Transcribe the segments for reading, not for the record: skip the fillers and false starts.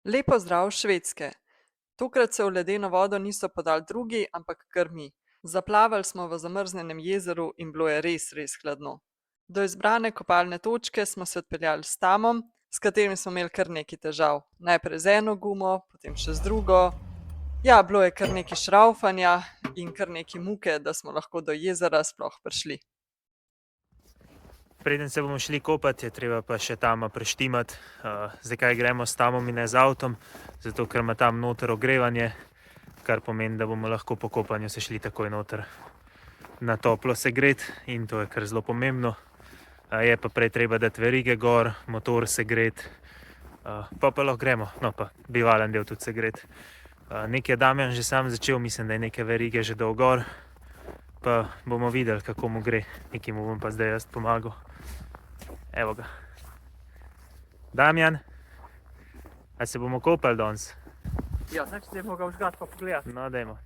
Lep pozdrav s Švedske. Tokrat se v ledeno vodo niso podali drugi, ampak kar mi. Zaplavali smo v zamrznjenem jezeru in bilo je res hladno. Do izbrane kopalne točke smo se odpeljali s Tamom, s katerim smo imeli kar nekaj težav. Najprej z eno gumo, potem še z drugo. Ja, bilo je kar nekaj šraufanja in kar nekaj muke, da smo lahko do jezera sploh prišli. Preden se bomo šli kopati, je treba pa še Tama preštimati. Zakaj gremo s Tamom in ne z avtom? Zato, ker ima tam noter ogrevanje, kar pomeni, da bomo lahko po kopanju se šli takoj noter na toplo segret in to je kar zelo pomembno. Je pa prej treba dati verige gor, motor segret, pa lahko gremo, no pa bivalen del tudi segret. Nekaj je Damjan že sam začel, mislim, da je neke verige že dal gor, pa bomo videli, kako mu gre. Nekaj mu bom pa zdaj jaz pomagal. Evo ga. Damjan, a se bomo kopali danes? Ja, znači zdaj bomo ga vžgati pa pogledati. No, dajmo.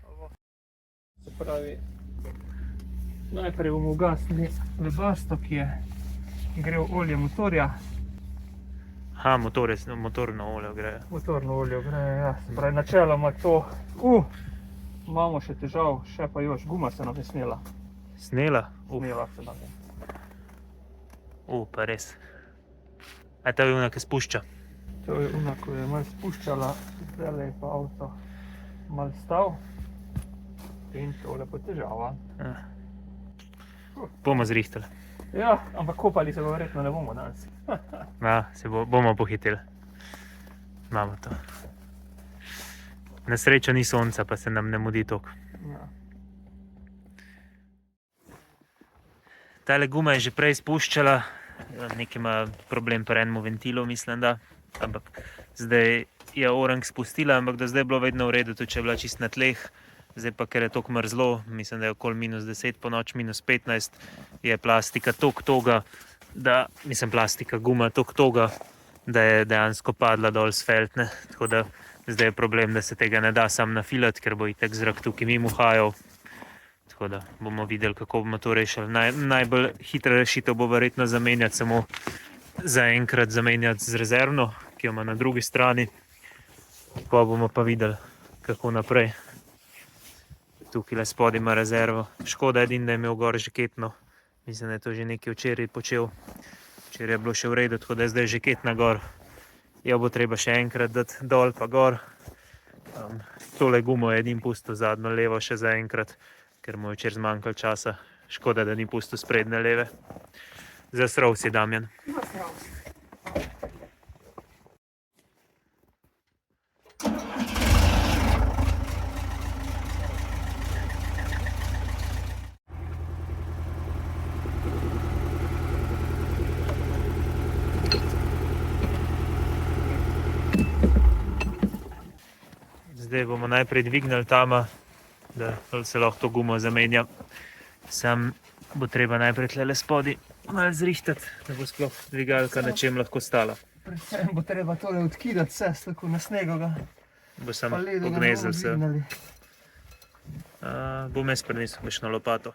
Se pravi, najprej bomo ugasnili lebasto, ki je grel olje motorja. Aha, motorno olje gre. Motorno olje gre, ja. Se pravi, načeloma to... imamo še težav, še pa još, guma se nam je snela. Snela? Snela se nam je. Pa res. A to je ona, ki spušča? To je ona, ko je malo spuščala, zdaj je pa avto malo stal. In tole pa težava. Bomo zrihtali. Ja, ampak kopali se pa verjetno ne bomo danes. Bomo pohitili. Imamo to. Na srečo ni sonca, pa se nam ne mudi toliko. Ja. Tale guma je že prej spuščala, nekaj ima problem pri enem ventilu, mislim da. Ampak zdaj je orang spustila, ampak do zdaj je bilo vedno v redu, tudi če je bila čist na tleh. Zdaj pa, ker je toliko mrzlo, mislim, da je okoli -10 po noč, -15, je plastika toliko toga, guma toliko toga, da je dejansko padla dol s feltne. Tako da zdaj je problem, da se tega ne da sam nafilati, ker bo itak zrak tukaj mimo hajal. Tako da bomo videli, kako bomo to rešili. Najbolj hitra rešitev bo verjetno zaenkrat zamenjati z rezervno, ki jo ima na drugi strani. Pa bomo pa videli, kako naprej. Tukaj le spodaj ima rezervo. Škoda edin, da je imel gor žeketno. Mislim, da je to že nekaj včeraj počel. Včeraj je bilo še v redu, tako da je zdaj žeketna gor. Jo bo treba še enkrat dati dol pa gor. Tole gumo je edin pustil zadnjo levo še zaenkrat, ker mu je včeraj zmanjkalo časa. Škoda, da ni pustil sprednje leve. Zasrov si, Damjan. Zdaj bomo najprej dvignili Tama, da se lahko to gumo zamenja. Sam bo treba najprej tlele spodaj malo zrihtati, da bo sploh dvigalka na čem lahko stala. Predvsem bo treba tole odkidati vse, tako na snegu ga. Bo samo pognezel se. Bom jaz prinesel kakšno lopato.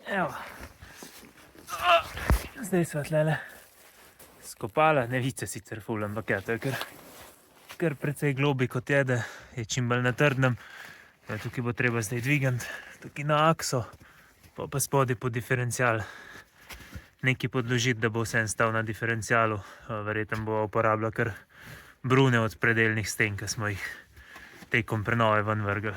Evo. Zdaj sva tlele skopala, ne vice sicer ful, ampak ja, to je kar precej globi kot je, da je čim bolj na trdnem. Tukaj bo treba zdaj dvigant, tukaj na akso, pa spodaj po diferencial. Nekaj podložiti, da bo vsem stal na diferencialu. Verjetno bo uporabljal kar brune od predelnih sten, ki smo jih tekom prenove ven vrgli.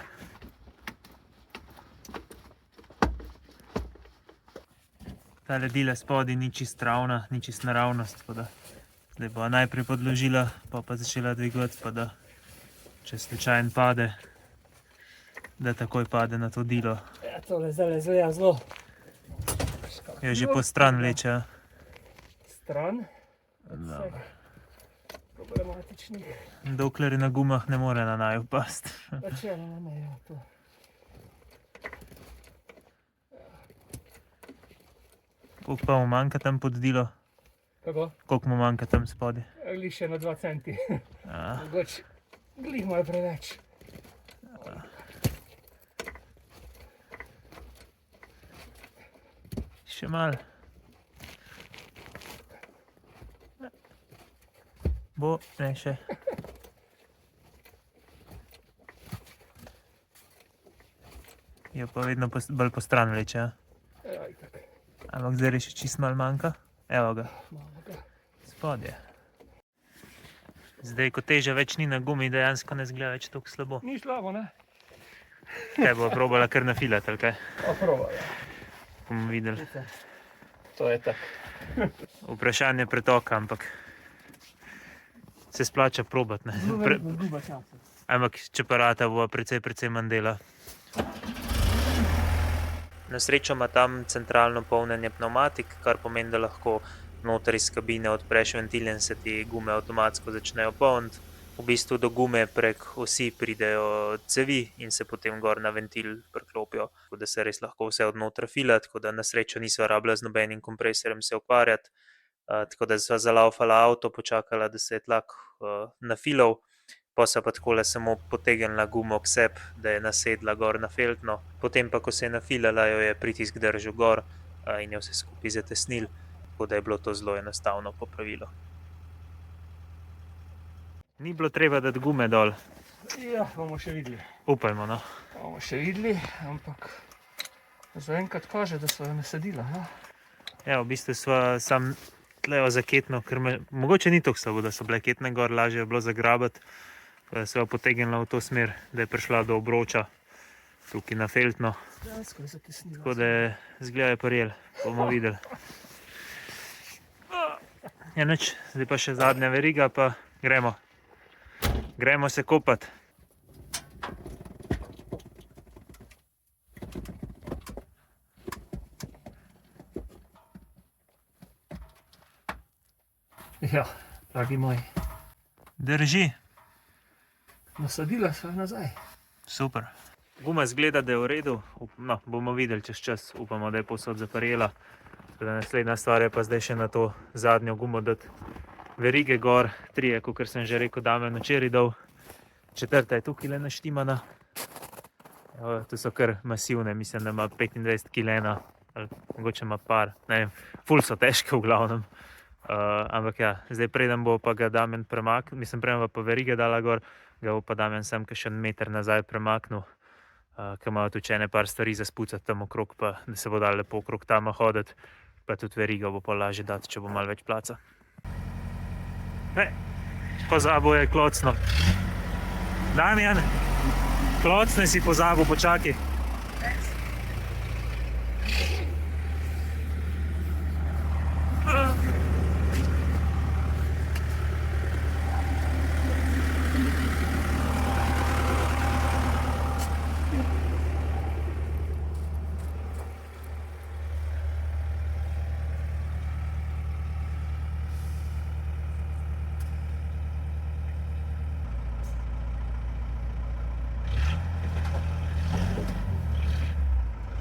Ta ledila spodaj ni čist ravna, ni čist naravnost, tako da zdaj bo najprej podložila, pa začela dvigovati, pa da če slučajno pade, da takoj pade na to dilo. Ja, tole zdaj izgleda zelo. Jo že po stran vleče. Stran? Problematični. Dokler je na gumah, ne more na naju past. Načeloma ne, ja, to. Koliko pa mu manjka tam pod dilo? Kako? Koliko mu manjka tam spodaj? Glih še na 2 centi. Mogoče glih malo preveč. Še malo. Bo, ne še. Jo pa vedno bolj postran vleče, ja? Ja, itak. Ampak zdaj še čist malo manjka. Evo ga, Imamo ga. spodje. Zdaj, ko teža več ni na gumi, dejansko ne zgleda več toliko slabo. Ni slabo, ne? Kaj bo probala kar nafilati, ali kaj? Pa probaj. Bomo videli. To je tako. Vprašanje pretoka, ampak se splača probati, ne? Zguba časa. Ampak če pa rata, bo precej manj dela. Na srečo ima tam centralno polnjenje pnevmatik, kar pomeni, da lahko noter iz kabine odpreš ventil in se ti gume avtomatsko začnejo polniti. V bistvu do gume prek osi pridejo cevi in se potem gor na ventil priklopijo, tako da se res lahko vse od notra fila, tako da na srečo nisva rabila z nobenim kompresorjem se ukvarjati. Tako da sva zalaufala avto, počakala, da se je tlak nafilal, pa sva pa takole samo potegnila gumo k sebi, da je nasedla gor na feltno. Potem pa, ko se je nafilala, jo je pritisk držal gor in je vse skupaj zatesnil, tako da je bilo to zelo enostavno popravilo. Ni bilo treba dati gume dol, Ja, bomo še videli. upajmo, no. Bomo še videli, ampak zaenkrat kaže, da so jo nasadila, no? Ja, v bistvu sva sam tlejo za ketno, ker mogoče ni tako slabo, da so bile ketne gor, lažje je bilo zagrabati. Sva potegnila v to smer, da je prišla do obroča, tukaj na feltno. Dejansko je zatesnila. Tako da je zgleda je prijel, bomo videli. Ja, nič, zdaj pa še zadnja veriga, pa gremo. Gremo se kopati. Ja, dragi moji, Drži. nasadila sva jo nazaj. Super. Guma zgleda, da je v redu, no, bomo videli čez čas, upamo, da je povsod zaparela. Tako da naslednja stvar je pa zdaj še na to zadnjo gumo dati verige gor, 3, kakor sem že rekel, Damjan včeraj dal. 4. je tukaj le naštimana. Tu so kar masivne, mislim, da ima 25 kg, ali mogoče ima par, ne vem, ful so težke v glavnem. Ampak ja, zdaj preden bo pa ga Damjan premaknil, mislim, preden bo pa verige dala gor, ga bo pa Damjan sem še meter nazaj premaknil, ker imajo tudi ene par stvari za spucati tam okrog, pa da se bo dal lepo okrog tama hoditi, pa tudi verigo bo pa lažje dati, če bo malo več placa. Pozabil je klocno. Damjan, klocne si pozabil, počakaj.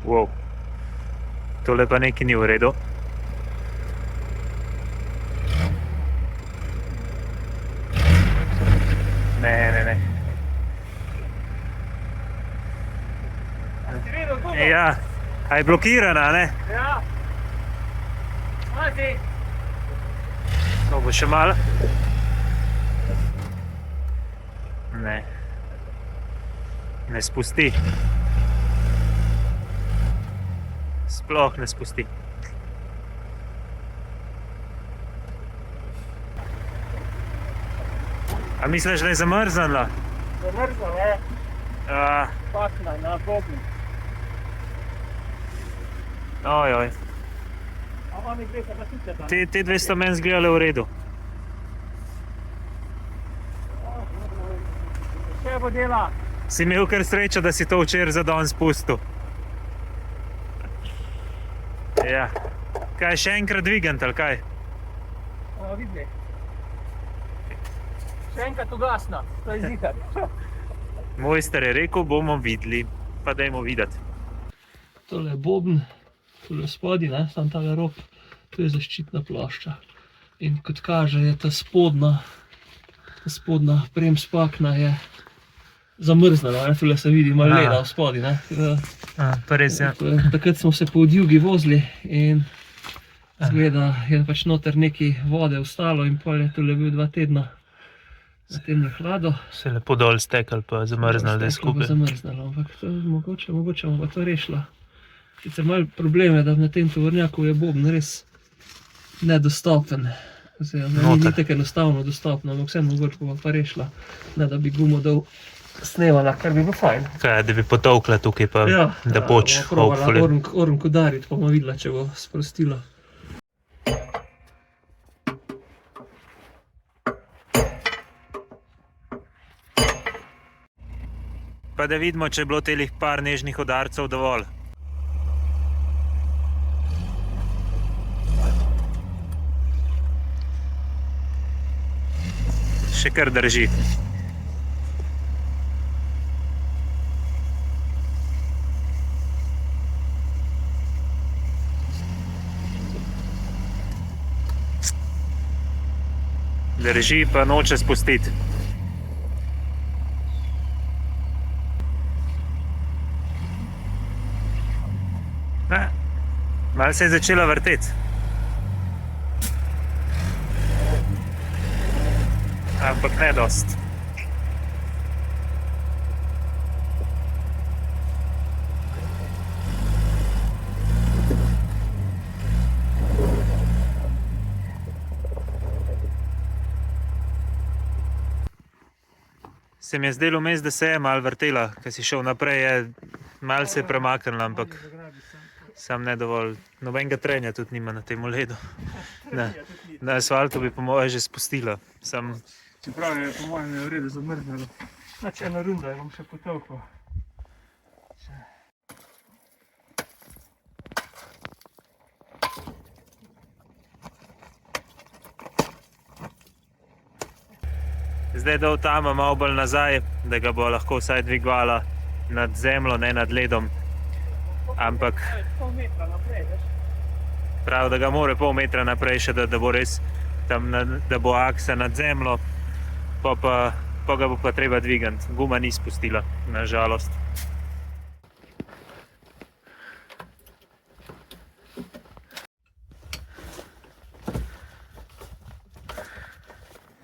Wow. Tole pa nekaj ni v redu. Ne. Si videl gumo? Ja, a je blokirana, ne? Ja. Mati! No, bo še malo. Ne. Ne spusti. Sploh ne spusti. A misliš, da je zamrznila? Zamrzla, ne? Pakna na bobni. Ojoj. A mami gre se pa sicer da. Te dve sta meni zgledale v redu. Še bo dela. Si imel kar srečo, da si to včeraj za danes spustil. Ja. Kaj, še enkrat dvigant, ali kaj? Bomo videli. Še enkrat ugasna, to je zihar. Mojster je rekel, bomo videli. Pa dajmo videti. Tole je bobn, tole spodaj, ne, tam tale rob, to je zaščitna plošča. In kot kaže, je ta spodnja prem spakna je zamrznilo, ne, tule se vidi malo Aha. leda v spodi, ne. Pa res, ja. Takrat smo se po odjugi vozili in zgleda, je pač noter nekaj vode ostalo in pol je tule bil 2 tedna na tem hladu. Se je lepo dol stekal, pa zamrznil, da je skupaj. Zamrznilo, ampak to, mogoče bomo pa to rešila. Sicer malo problem je, da na tem tovornjaku je boben res nedostopen. Ni Noter. tako enostavno dostopno, ampak vseeno mogoče bomo pa rešila, ne da bi gumo dol snevala, kar bi bilo fajn. Kaj, da bi potolkla tukaj, pa da poč, bomo hopefully. probala orenk udariti, pa bomo videla, če bo sprostilo. Pa da vidimo, če je bilo telih par nežnih udarcev dovolj. Še kar drži. Drži, pa noče spustiti. Malo se je začela vrteti. Ampak ne dost. Se mi je zdelo vmes, da se je malo vrtela, ko si šel naprej, malo se je premaknila, ampak sam ne dovolj. Nobenega trenja tudi nima na tem ledu. Na asfaltu bi po moje že spustila. Čeprav je po mojem v redu zamrznilo. Znači ena runda, bom še potolkal. Zdaj dol tama malo bolj nazaj, da ga bo lahko vsaj dvigovala nad zemljo, ne nad ledom. Ampak Pol metra naprej, veš? prav, da ga more pol metra naprej še, da bo res tam, da bo aksa nad zemljo, pa ga bo pa treba dvigant. Guma ni spustila, na žalost.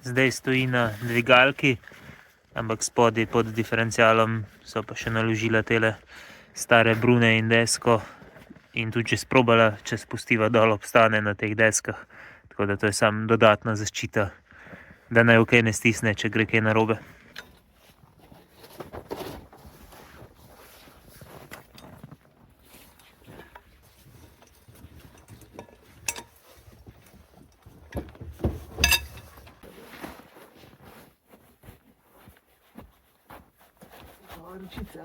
Zdaj stoji na dvigalki, ampak spodaj pod diferencialom so pa še naložila tele stare brune in desko. In tudi če sprobala, če spustiva dol, obstane na teh deskah. Tako da to je samo dodatna zaščita, da naj kaj ne stisne, če gre kaj narobe. Ročice.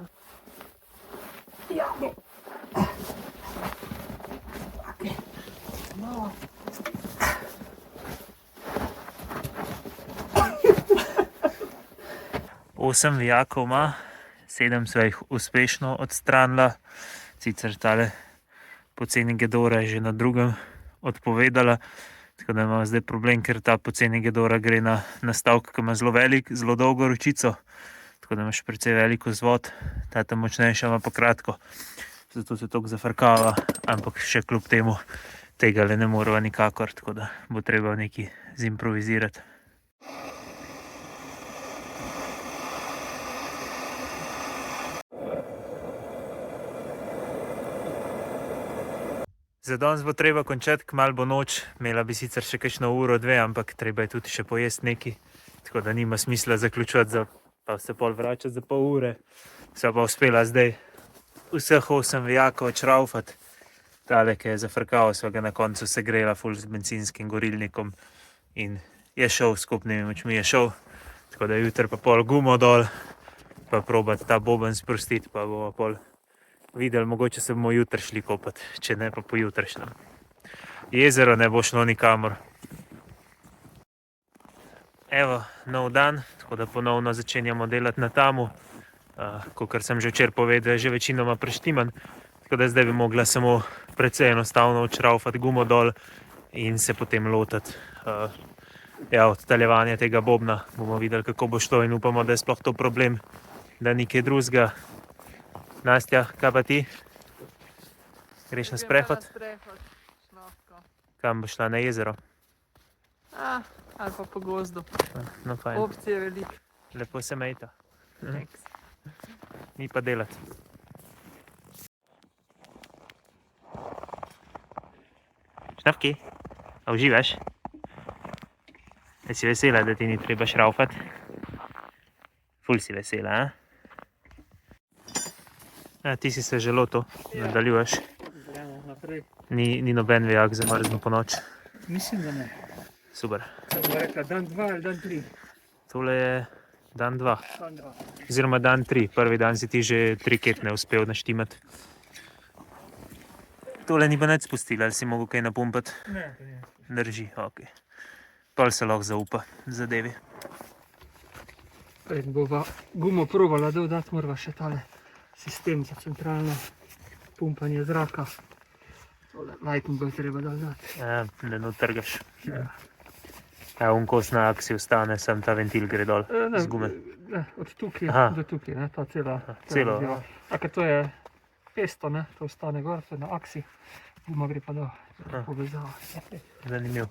8 vijakov ima, 7 sva jih uspešno odstranila. Sicer tale poceni Gedora je že na drugem odpovedala, tako da imamo zdaj problem, ker ta poceni Gedora gre na nastavek, ki ima zelo velik, zelo dolgo ročico, tako da imaš precej velik vzvod, ta močnejša ima pa kratko, zato se toliko zafrkava, ampak še kljub temu tega le ne moreva nikakor, tako da bo treba nekaj zimprovizirati. Za danes bo treba končati, kmalu bo noč, imela bi sicer še kakšno uro, dve, ampak treba je tudi še pojesti nekaj, tako da nima smisla zaključovati, pa se pol vračati za pol ure. Sva pa uspela zdaj vseh 8 vijakov odšraufati. Tale, ki je zafrkal, sva ga na koncu segrela ful z bencinskim gorilnikom in je šel, skupnimi močmi je šel, tako da jutri pa pol gumo dol, pa probati ta boben sprostiti, pa bomo pol videli, mogoče se bomo jutri šli kopati, če ne pa pojutrišnjem. Jezero ne bo šlo nikamor. Evo, nov dan, tako da ponovno začenjamo delati na tamu. Kakor sem že včeraj povedal, je že večinoma preštiman, tako da zdaj bi mogla samo precej enostavno odšraufati gumo dol in se potem lotiti odtaljevanja tega bobna. Bomo videli, kako bo šlo in upamo, da je sploh to problem, da ni kaj drugega. Nastja, kaj pa ti? Greš na sprehod? Kam boš šla, na jezero? Ali pa po gozdu. No, fajn. Opcije je veliko. Lepo se mejta. Thanks. Ni pa delati. Šnapki, a uživaš? Si vesela, da ti ni treba šraufati? Ful si vesela, a? Ti si se že lotil, nadaljuješ. Gremo naprej. Ni noben vejak zamrznil po noč. Mislim, da ne. Super. Sem bo rekla dan 2 ali dan 3. Tole je dan 2. Dan 2. Oziroma dan 3. Prvi dan si ti že 3 ketne uspel naštimati. Tole ni pa nič spustila, ali si mogel kaj napumpati? Ne, to je. Drži, ok. Pol se lahko zaupa zadevi. Preden bova gumo probala dodati, morava še tale sistem za centralno pumpanje zraka. Tole Lightning bo treba dodati. Ne trgaš. Un kos na aksi ostane, sam ta ventil gre dol z gume. Ne, od tukaj Aha. do tukaj, ne, ta cela. Celo, zadeva. Ker to je pesto, ne, to ostane gor, to je na aksi. Guma gre pa dol, povezava. Zanimiv.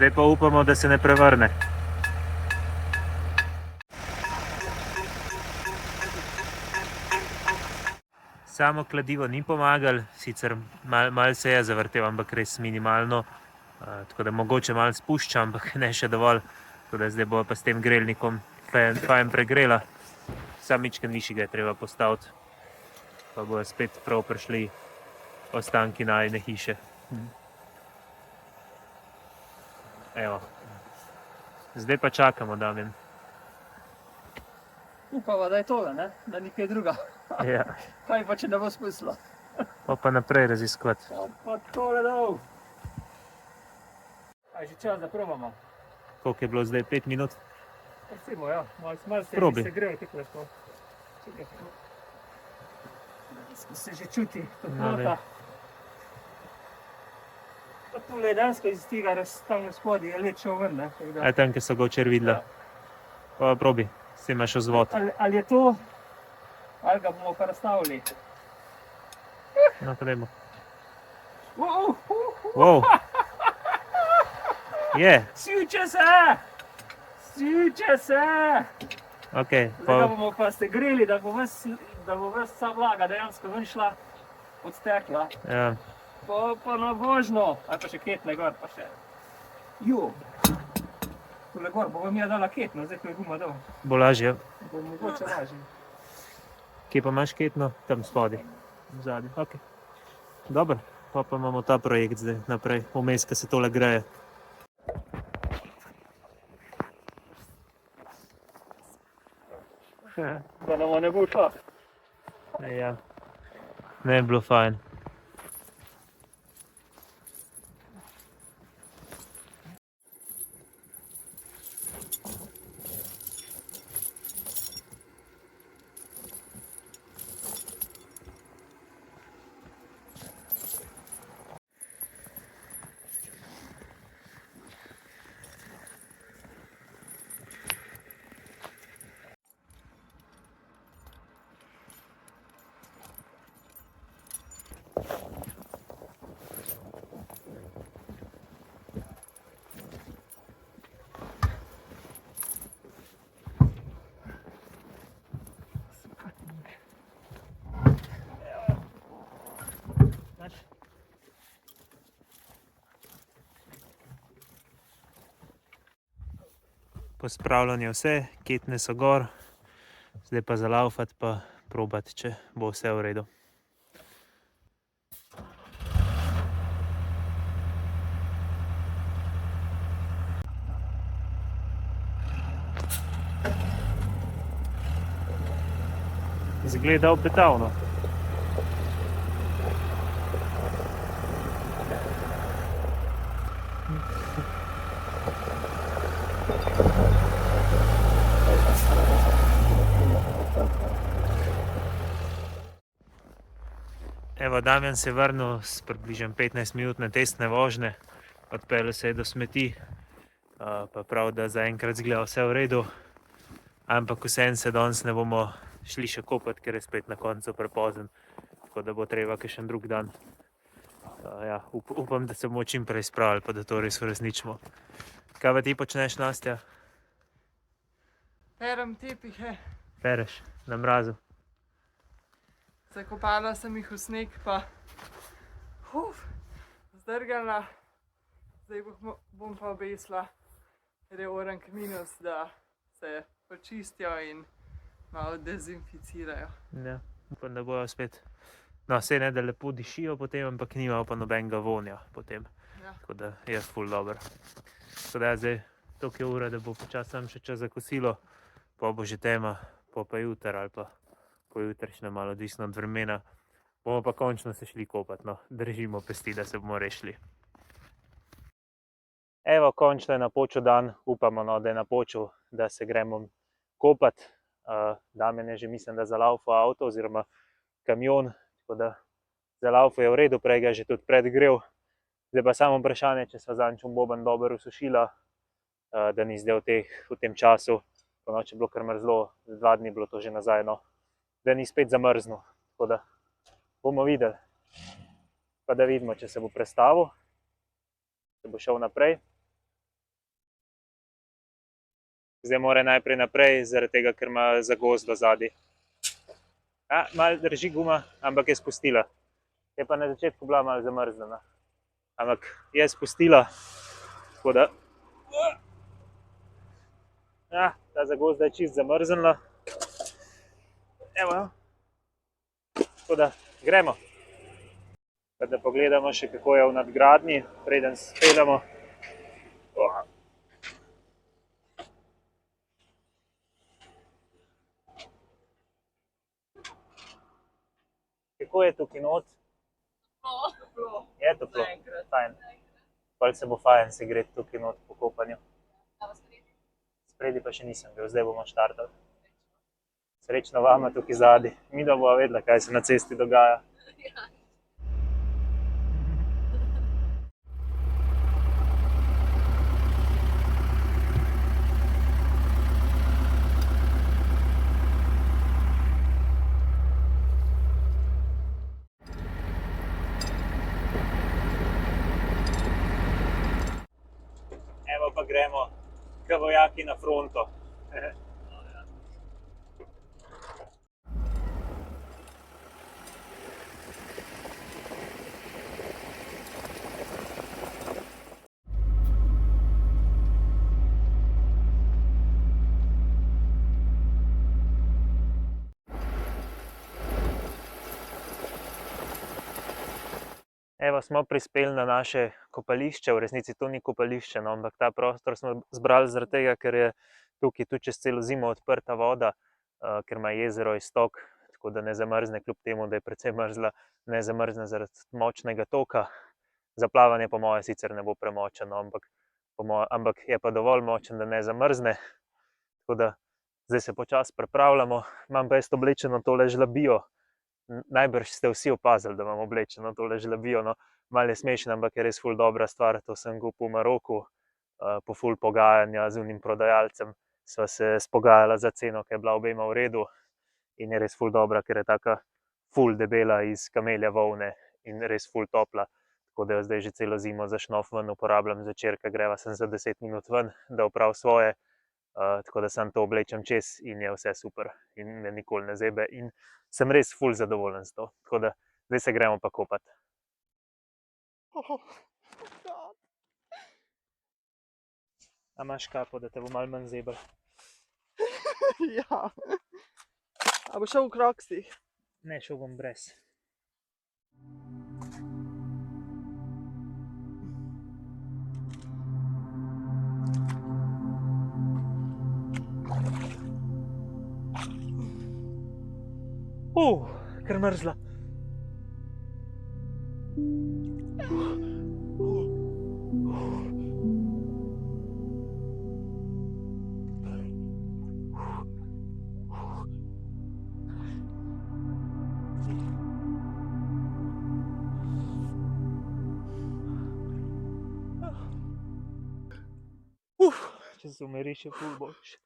Zdaj pa upamo, da se ne prevrne. Samo kladivo ni pomagalo, sicer malo se je zavrtel, ampak res minimalno. Tako da mogoče malo spušča, ampak ne še dovolj. Tako da zdaj bo pa s tem grelnikom fajn pregrela. Sam mičken višji ga je treba postaviti. Pa bojo spet prav prišli ostanki najine hiše. Evo. Zdaj pa čakamo, Damjan. Upava, da je tole, ne? Da ni kaj druga. Ja. Kaj pa, če ne bo smisla? Pa naprej raziskovati. Pa tole dol. A že čas, da probamo? Koliko je bilo zdaj? 5 minut? Recimo, ja. Malo se Probi. je grel, tako lepo. Se že čuti toplota. Pa tole je dansko iz tega, tam spodaj je let šel ven, ne? Aj tam, ki so ga včeraj videla. Pa probi, si imaš vzvod. Ali je to, ali ga bomo pa razstavili? No, pa dajmo. Wow! Wow! Je! Sjuče se! Sjuče se! Ok, Zdaj ga bomo pa segreli, da bo ves vsa vlaga dejansko ven šla, odtekla. ja. Pa na božno, ali pa še ketne gor, pa še. Jo! Tole gor bo vam ja dala ketno, zdaj ko je guma dol. Bo lažje. Bo mogoče lažje. Kje pa imaš ketno? Tam spodaj. V zadnji. Ok. Dobro, pa imamo ta projekt zdaj naprej. Vmes, ko se tole greje. Da nam ne bo šla. Ja. Ne bi bilo fajn. Pospravljanje vse, ketne so gor, zdaj pa zalaufati pa probati, če bo vse v redu. Zgleda obetavno. Evo, Damjan se je vrnil s približno 15-minutne testne vožnje, odpeljal se je do smeti, pa prav, da zaenkrat izgleda vse v redu, ampak vseeno se danes ne bomo šli še kopati, ker je spet na koncu prepozen, tako da bo treba kakšen drug dan. Ja, upam, da se bomo čim prej spravili, pa da to res uresničimo. Kaj pa ti počneš, Nastja? Perem tepihe, Pereš na mrazu? zakopala sem jih v sneg, pa zdrgala. Zdaj bom pa obesila reorank minus, da se počistijo in malo dezinficirajo. Ja, upam, da bojo spet. No, saj ne, da lepo dišijo potem, ampak nimajo pa nobenega vonja potem. Ja. Tako da je ful dobro. Tako da zdaj toliko je ura, da bo počasi sam še čas za kosilo, pa bo že tema, pa jutri ali pa pojutrišnjem, malo odvisno od vremena. Bomo pa končno se šli kopati, no, držimo pesti, da se bomo rešili. Evo, končno je napočil dan, upamo, no, da je napočil, da se gremo kopati. Damjan je že, mislim, da zalaufal avto oziroma kamion, tako da zalaufal je v redu, prej ga je že tudi predgrel. Zdaj pa samo vprašanje, če sva zadnjič boben dobro usušila, da ni zdaj v tem času, ponoči je bilo kar mrzlo, 2 dni bilo to že nazaj, no, da ni spet zamrznil, tako da bomo videli. Pa da vidimo, če se bo prestavil, če bo šel naprej. Zdaj mora najprej naprej, zaradi tega, ker ima zagozdo zadaj. Malo drži guma, ampak je spustila. Je pa na začetku bila malo zamrznjena. Ampak je spustila, tako da ja, ta zagozda je čist zamrznjena. Evo, tako da gremo. Pa da pogledamo še, kako je v nadgradnji, preden speljemo. Kako je tukaj not? Toplo. Je toplo? Fajn. Pol se bo fajn se greti tukaj not po kopanju. Spredi pa še nisem bil, zdaj bomo štartali. Srečno vama tukaj zadaj. Midva bova vedela, kaj se na cesti dogaja. Evo pa gremo k vojaki na fronto. Evo, smo prispeli na naše kopališče, v resnici to ni kopališče, no, ampak ta prostor smo zbrali zaradi tega, ker je tukaj tudi čez celo zimo odprta voda, ker ima jezero iztok, tako da ne zamrzne, kljub temu, da je precej mrzla, ne zamrzne zaradi močnega toka. Za plavanje po moje sicer ne bo premočen, no, ampak je pa dovolj močen, da ne zamrzne. Tako da zdaj se počasi pripravljamo, imam pa jaz oblečeno tole žlabijo. Najbrž ste vsi opazili, da imam oblečeno tole žlabijo, no, malo je smešno, ampak je res ful dobra stvar, to sem kupil v Maroku, po ful pogajanja z unim prodajalcem, sva se spogajala za ceno, ki je bila obema v redu in je res ful dobra, ker je taka ful debela iz kamelja volne in res ful topla, tako da jo zdaj že celo zimo za šnof ven uporabljam zvečer, ko greva sem za 10 minut ven, da oprav svoje, tako da samo to oblečem čez in je vse super in me nikoli ne zebe in sem res ful zadovoljen s to, tako da zdaj se gremo pa kopati. A imaš kapo, da te bo malo manj zeblo? Ja. A bo šel v kroksih? Ne, šel bom brez. Kar mrzla. Če se umiriš, je ful boljše.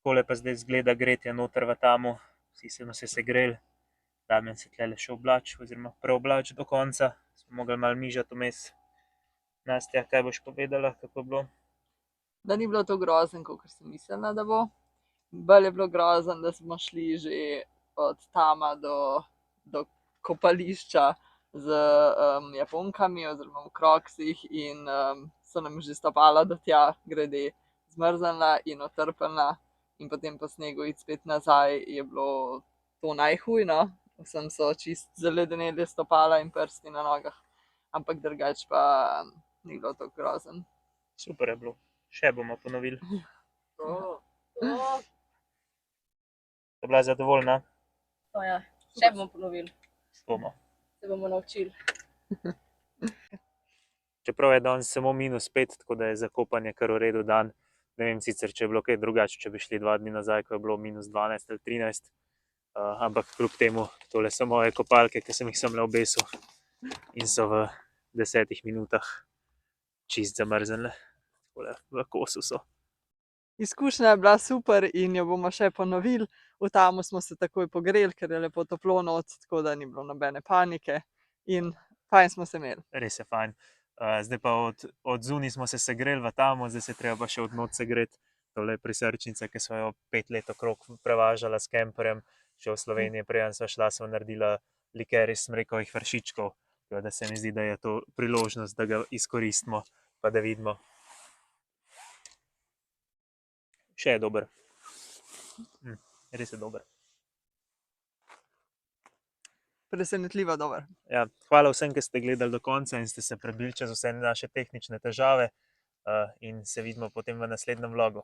Takole pa zdaj izgleda gretje noter v tamu. Vsi smo se segreli. Damjan se tlele še oblač, oziroma preoblač do konca. Smo mogli malo mižati vmes. Nastja, kaj boš povedala, kako je bilo? Da ni bilo to grozno, kot sem mislila, da bo. Bolj je bilo grozno, da smo šli že od tama do kopališča z japonkami oziroma v kroksih in so nam že stopala do tja grede zmrznila in otrpljena in potem po snegu iti spet nazaj je bilo to najhujno. Vsem so čist zaledeneli stopala in prsti na nogah, ampak drugače pa ni bilo tako grozno. Super je bilo. Še bomo ponovili. Ste bila zadovoljna? To ja, še bomo ponovili, Bomo. se bomo naučili. Čeprav je danes samo -5, tako da je za kopanje kar v redu dan. Ne vem sicer, če je bilo kaj drugače, če bi šli 2 dni nazaj, ko je bilo -12 ali 13. Ampak kljub temu, tole so moje kopalke, ki sem jih semle obesil in so v 10 minutah čist zamrznile. Takole v kosu so. Izkušnja je bila super in jo bomo še ponovili. V tamu smo se takoj pogreli, ker je lepo toplo not, tako da ni bilo nobene panike in fajn smo se imeli. Res je fajn. Zdaj pa od zunaj smo se segreli v tamu, zdaj se treba pa še od not segreti. Tole je prisrčnica, ki smo jo 5 let okrog prevažala s kemperjem. Še v Sloveniji, preden sva šla, sva naredila liker iz smrekovih vršičkov. Tako da se mi zdi, da je to priložnost, da ga izkoristimo, pa da vidimo. Še je dober. Res je dober. Presenetljivo dober. Ja, hvala vsem, ki ste gledali do konca in ste se prebili čez vse naše tehnične težave. In se vidimo potem v naslednjem vlogu.